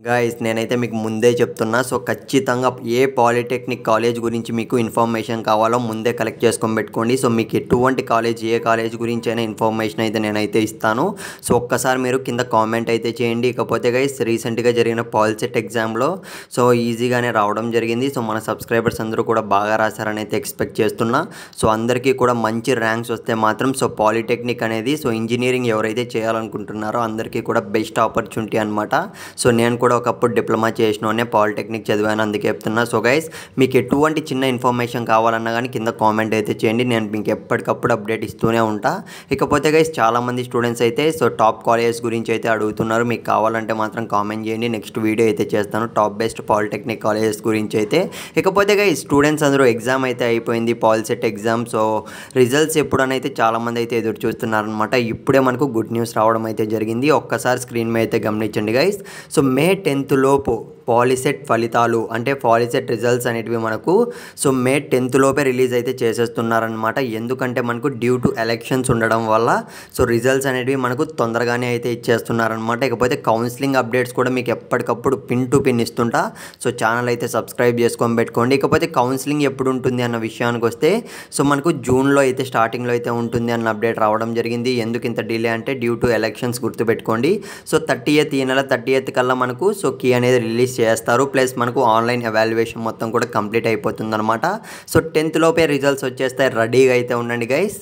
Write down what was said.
Guys నేనైతే మీకు ముందే చెప్తున్నా. సో ఖచ్చితంగా ఏ పాలిటెక్నిక్ కాలేజ్ గురించి మీకు ఇన్ఫర్మేషన్ కావాలో ముందే కలెక్ట్ చేసుకొని పెట్టుకోండి. సో మీకు ఎటువంటి కాలేజ్ ఏ కాలేజ్ గురించి అయినా ఇన్ఫర్మేషన్ అయితే నేనైతే ఇస్తాను. సో ఒక్కసారి మీరు కింద కామెంట్ అయితే చేయండి. ఇకపోతే గైస్ రీసెంట్గా జరిగిన పాలిసెట్ ఎగ్జామ్లో సో ఈజీగానే రావడం జరిగింది. సో మన సబ్స్క్రైబర్స్ అందరూ కూడా బాగా రాశారని అయితే ఎక్స్పెక్ట్ చేస్తున్నా. సో అందరికీ కూడా మంచి ర్యాంక్స్ వస్తే మాత్రం సో పాలిటెక్నిక్ అనేది సో ఇంజనీరింగ్ ఎవరైతే చేయాలనుకుంటున్నారో అందరికీ కూడా బెస్ట్ ఆపర్చునిటీ అనమాట. సో నేను కూడా ఒకప్పుడు డిప్లొమా చేసినోనే పాలిటెక్నిక్ చదివాను, అందుకే చెప్తున్నా. సో గైస్ మీకు ఎటువంటి చిన్న ఇన్ఫర్మేషన్ కావాలన్నా కానీ కింద కామెంట్ అయితే చేయండి. నేను మీకు ఎప్పటికప్పుడు అప్డేట్ ఇస్తూనే ఉంటా. ఇకపోతే గైస్ చాలామంది స్టూడెంట్స్ అయితే సో టాప్ కాలేజెస్ గురించి అయితే అడుగుతున్నారు. మీకు కావాలంటే మాత్రం కామెంట్ చేయండి, నెక్స్ట్ వీడియో అయితే చేస్తాను టాప్ బెస్ట్ పాలిటెక్నిక్ కాలేజెస్ గురించి అయితే. ఇకపోతే గైస్ స్టూడెంట్స్ అందరూ ఎగ్జామ్ అయితే అయిపోయింది, పాలిసెట్ ఎగ్జామ్. సో రిజల్ట్స్ ఎప్పుడనైతే చాలామంది అయితే ఎదురు చూస్తున్నారనమాట. ఇప్పుడే మనకు గుడ్ న్యూస్ రావడం అయితే జరిగింది. ఒక్కసారి స్క్రీన్ మీద అయితే గమనించండి గైస్. సో మే 10th లోపు పాలిసెట్ ఫలితాలు అంటే పాలిసెట్ రిజల్ట్స్ అనేటివి మనకు సో మే 10th లోపే రిలీజ్ అయితే చేసేస్తున్నారనమాట. ఎందుకంటే మనకు డ్యూ టు ఎలక్షన్స్ ఉండడం వల్ల సో రిజల్ట్స్ అనేటివి మనకు తొందరగానే అయితే ఇచ్చేస్తున్నారనమాట. ఇకపోతే కౌన్సిలింగ్ అప్డేట్స్ కూడా మీకు ఎప్పటికప్పుడు పిన్ టు పిన్ ఇస్తుంటా. సో ఛానల్ అయితే సబ్స్క్రైబ్ చేసుకొని పెట్టుకోండి. ఇకపోతే కౌన్సిలింగ్ ఎప్పుడు ఉంటుంది అన్న విషయానికి వస్తే సో మనకు జూన్లో అయితే స్టార్టింగ్లో అయితే ఉంటుంది అన్న అప్డేట్ రావడం జరిగింది. ఎందుకు ఇంత డిలే అంటే డ్యూ టు ఎలక్షన్స్ గుర్తుపెట్టుకోండి. సో 30th ఈ నెల 30th కల్లా మనకు సో కీ అనేది రిలీజ్ చేస్తారు. ప్లస్ మనకు ఆన్లైన్ ఎవాల్యుయేషన్ మొత్తం కూడా కంప్లీట్ అయిపోతుంది అనమాట. సో 10th లోపే రిజల్ట్స్ వచ్చేస్తాయి, రెడీగా అయితే ఉండండి గైస్.